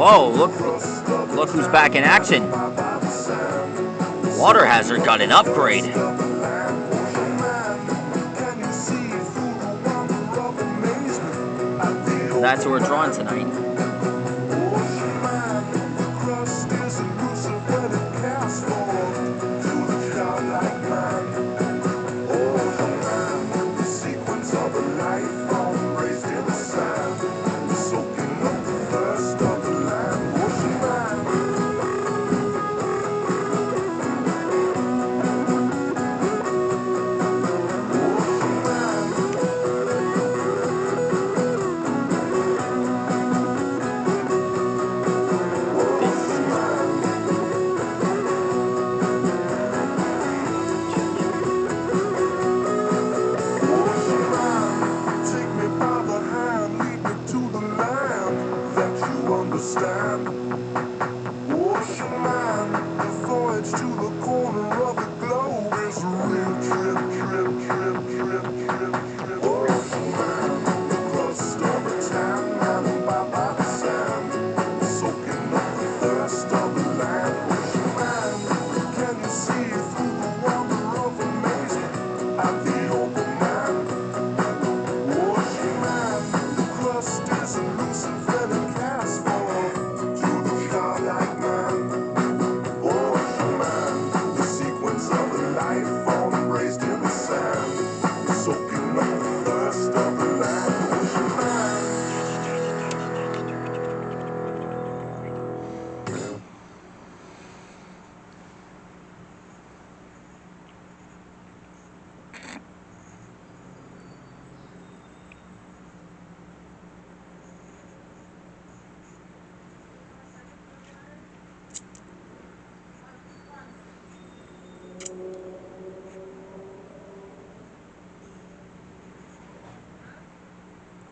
Whoa, look who's back in action. Water Hazard got an upgrade. That's who we're drawing tonight.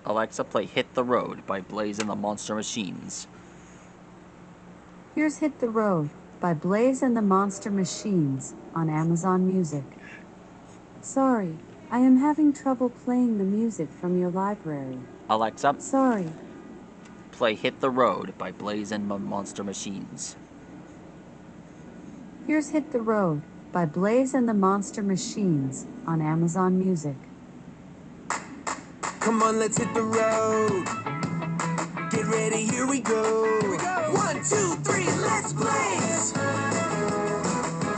Alexa, play Hit the Road by Blaze and the Monster Machines. Here's Hit the Road by Blaze and the Monster Machines on Amazon Music. Sorry, I am having trouble playing the music from your library. Alexa, sorry. Play Hit the Road by Blaze and the Monster Machines. Here's Hit the Road by Blaze and the Monster Machines on Amazon Music. Come on, let's hit the road. Get ready, here we go. 1, 2, 3, let's blaze.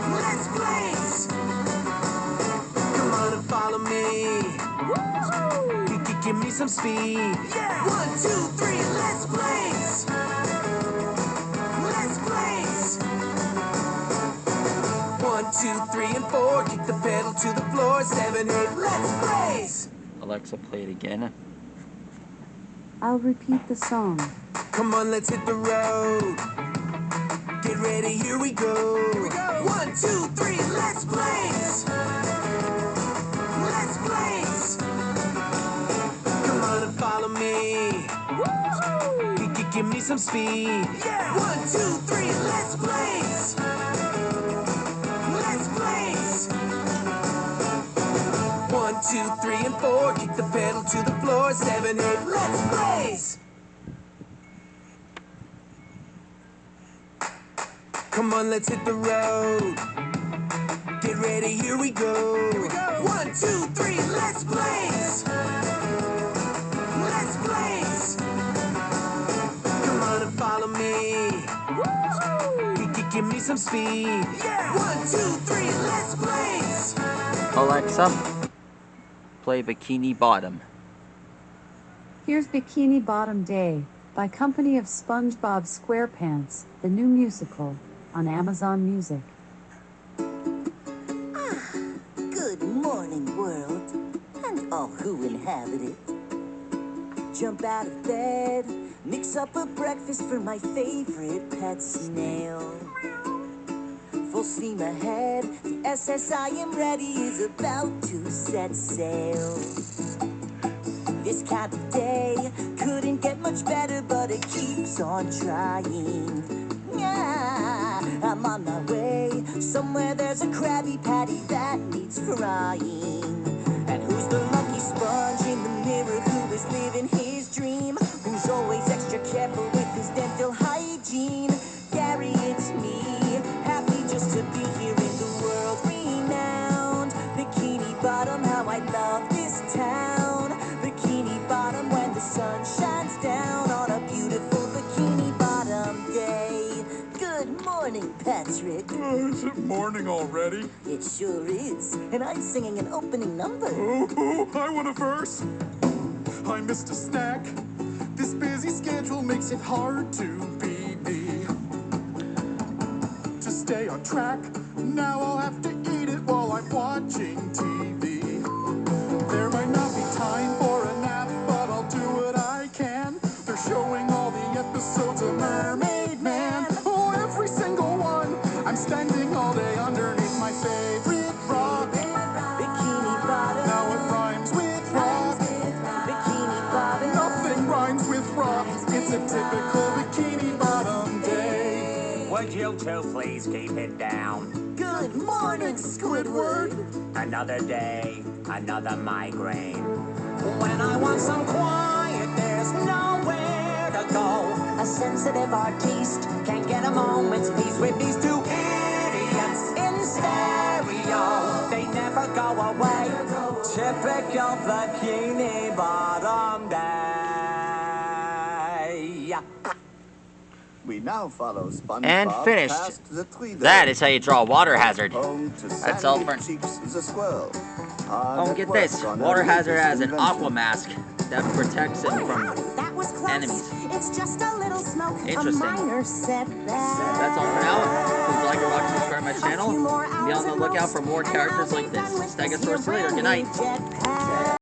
Let's blaze. Come on and follow me. Woo-hoo! Give me some speed. Yeah. 1, 2, 3, let's blaze. Let's blaze. 1, 2, 3, and 4. Kick the pedal to the floor. 7, 8, let's blaze. Alexa, play it again. I'll repeat the song. Come on, let's hit the road. Get ready, here we go. 1, 2, 3, let's blaze. Let's blaze. Come on and follow me. Woo-hoo! Give me some speed. Yeah. 1, 2, 3, let's blaze. Let's blaze. 1, 2, 3, and 4. Kick the pedal to the floor. 7, 8, let's blaze. Come on, let's hit the road. Get ready, here we go. 1, 2, 3, let's blaze. Let's blaze. Come on and follow me. Woo-hoo! Give me some speed. Yeah. 1, 2, 3, let's blaze. Alexa, play Bikini Bottom. Here's Bikini Bottom Day by Company of SpongeBob SquarePants, the new musical on Amazon Music. Good morning, world, and all who inhabit it. Jump out of bed, mix up a breakfast for my favorite pet snail. Full steam ahead, the SS I am ready is about to set sail. This kind of day couldn't get much better, but it keeps on trying. Yeah, I'm on my way. Somewhere there's a Krabby Patty that needs frying. And who's the lucky sponge in the mirror who is living his dream? Who's always extra careful with his dental hygiene? Gary, it's me. Happy just to be here in the world renowned Bikini Bottom. How I love this town. Bikini Bottom, when the sun shines down on a beautiful Bikini Bottom day. Good morning, Patrick. Is it morning already? It sure is. And I'm singing an opening number. Oh, I want a verse. I missed a snack. This busy schedule makes it hard to be me. To stay on track, now I'll have to eat it while I'm watching TV. There might not be time for a nap, but I'll do what I can. They're showing all the episodes of Mermaid Man. Oh, every single one. I'm spending all day underneath my favorite rock. Bikini Bottom. Now it rhymes with rock. Bikini Bottom. Nothing rhymes with rock. It's a typical Bikini Bottom day. Would you two please keep it down? Good morning, Squidward. Another day, another migraine. When I want some quiet, there's nowhere to go. A sensitive artiste can't get a moment's peace with these two idiots in stereo. They never go away. Typical Bikini Bottom day. We now follow SpongeBob And finished. past the tree That is how you draw a water hazard. home to That's all Sandy for- Cheeks the squirrel. Oh, get this. Water hazard has an aqua mask that protects him from That was close. enemies. It's just a little smoke. Interesting. A minor setback. That's all for now. Please like or watch, subscribe to my channel. Be on the lookout for more characters like this. Stegosaurus later. Good night. Jetpack.